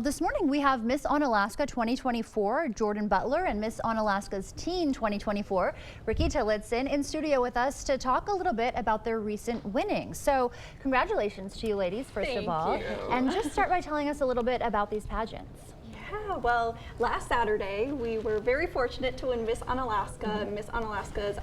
This morning we have Miss Onalaska 2024, Jordenne Butler, and Miss Onalaska's Teen 2024, Rickie Tillotson, in studio with us to talk a little bit about their recent winnings. So congratulations to you ladies, first of all. And just start by telling us a little bit about these pageants. Yeah, well, last Saturday we were very fortunate to win Miss Onalaska. Miss Onalaska's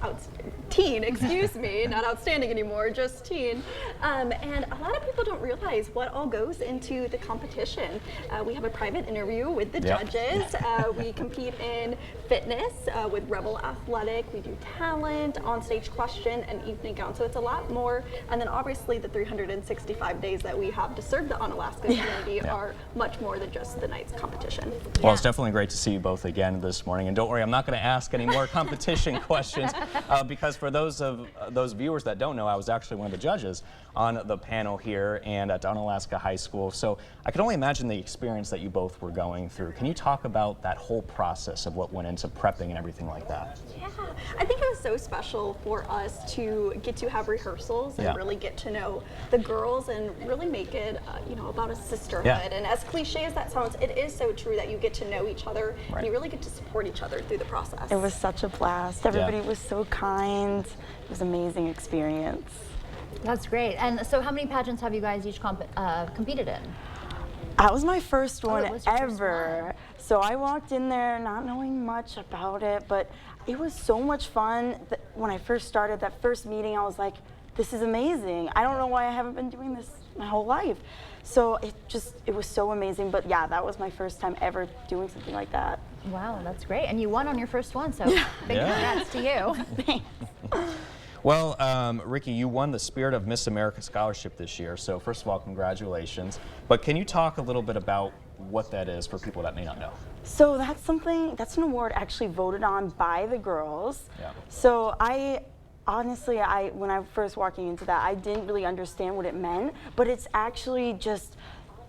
teen, excuse me, not outstanding anymore, just teen. And a lot of people don't realize what all goes into the competition. We have a private interview with the judges. We compete in fitness with Rebel Athletic. We do talent, on-stage question, and evening gown. So it's a lot more. And then obviously the 365 days that we have to serve the Onalaska community are much more than just the night's competition. Well, it's definitely great to see you both again this morning. And don't worry, I'm not going to ask any more competition questions because for those viewers that don't know, I was actually one of the judges on the panel here and at Onalaska High School. So I can only imagine the experience that you both were going through. Can you talk about that whole process of what went into prepping and everything like that? Yeah, I think it was so special for us to get to have rehearsals and really get to know the girls and really make it, you know, about a sisterhood. And as cliche as that sounds, it is so true that you get to know each other and you really get to support each other through the process. It was such a blast. Everybody was so kind. It was an amazing experience. That's great. And so how many pageants have you guys each competed in? That was my first one ever. So I walked in there not knowing much about it, but it was so much fun. When I first started that first meeting, I was like, this is amazing. I don't know why I haven't been doing this my whole life. So it was so amazing. But yeah, that was my first time ever doing something like that. Wow, that's great. And you won on your first one, so big congrats to you. Thanks. Well, Rickie, you won the Spirit of Miss America Scholarship this year. So first of all, congratulations. But can you talk a little bit about what that is for people that may not know? So that's an award actually voted on by the girls. So honestly, when I was first walking into that, I didn't really understand what it meant, but it's actually just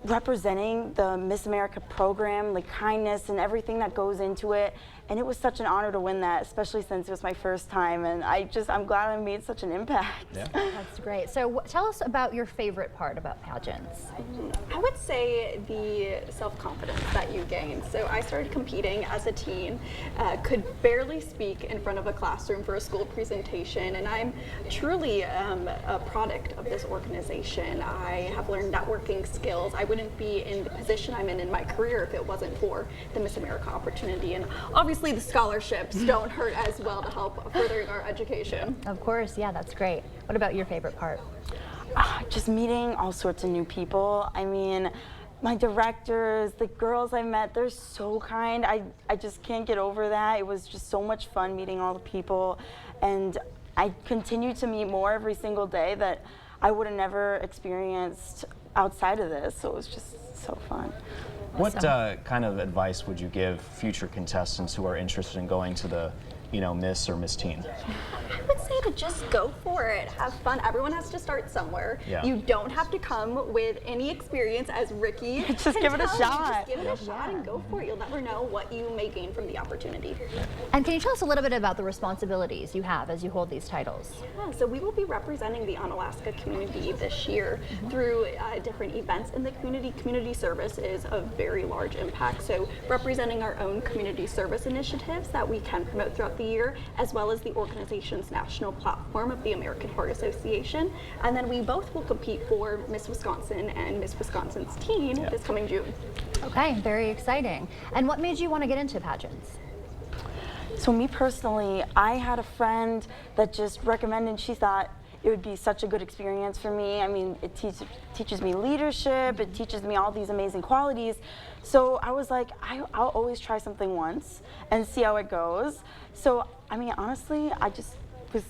representing the Miss America program, the kindness and everything that goes into it. And it was such an honor to win that, especially since it was my first time. And I'm glad I made such an impact. That's great. So tell us about your favorite part about pageants. I would say the self-confidence that you gain. So I started competing as a teen, could barely speak in front of a classroom for a school presentation, and I'm truly a product of this organization. I have learned networking skills. I wouldn't be in the position I'm in my career if it wasn't for the Miss America opportunity. And obviously the scholarships don't hurt as well to help furthering our education. Of course, yeah, that's great. What about your favorite part? Just meeting all sorts of new people. I mean, my directors, the girls I met, they're so kind. I just can't get over that. It was just so much fun meeting all the people. And I continue to meet more every single day that I would have never experienced outside of this. So it was just so fun. What kind of advice would you give future contestants who are interested in going to the, Miss or Miss Teen? I would say to just go for it. Have fun. Everyone has to start somewhere. You don't have to come with any experience, as Rickie. Just give it a shot. Just give it a shot and go for it. You'll never know what you may gain from the opportunity. And can you tell us a little bit about the responsibilities you have as you hold these titles? Yeah, so we will be representing the Onalaska community this year through different events in the community. Community service is a very large impact. So representing our own community service initiatives that we can promote throughout the year, as well as the organization's national platform of the American Heart Association. And then we both will compete for Miss Wisconsin and Miss Wisconsin's Teen this coming June. Okay, very exciting. And what made you want to get into pageants? So me personally, I had a friend that just recommended, she thought it would be such a good experience for me. I mean, it teaches me leadership, it teaches me all these amazing qualities. So I was like, I'll always try something once and see how it goes. So, I mean, honestly, I just was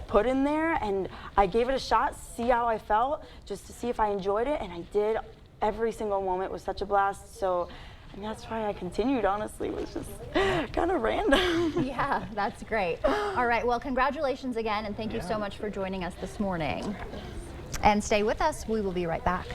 put in there and I gave it a shot, see how I felt, just to see if I enjoyed it, and I did. Every single moment was such a blast. So, and that's why I continued, honestly. It was just kind of random. Yeah, that's great. All right, well, congratulations again, and thank you so much for joining us this morning. And stay with us. We will be right back.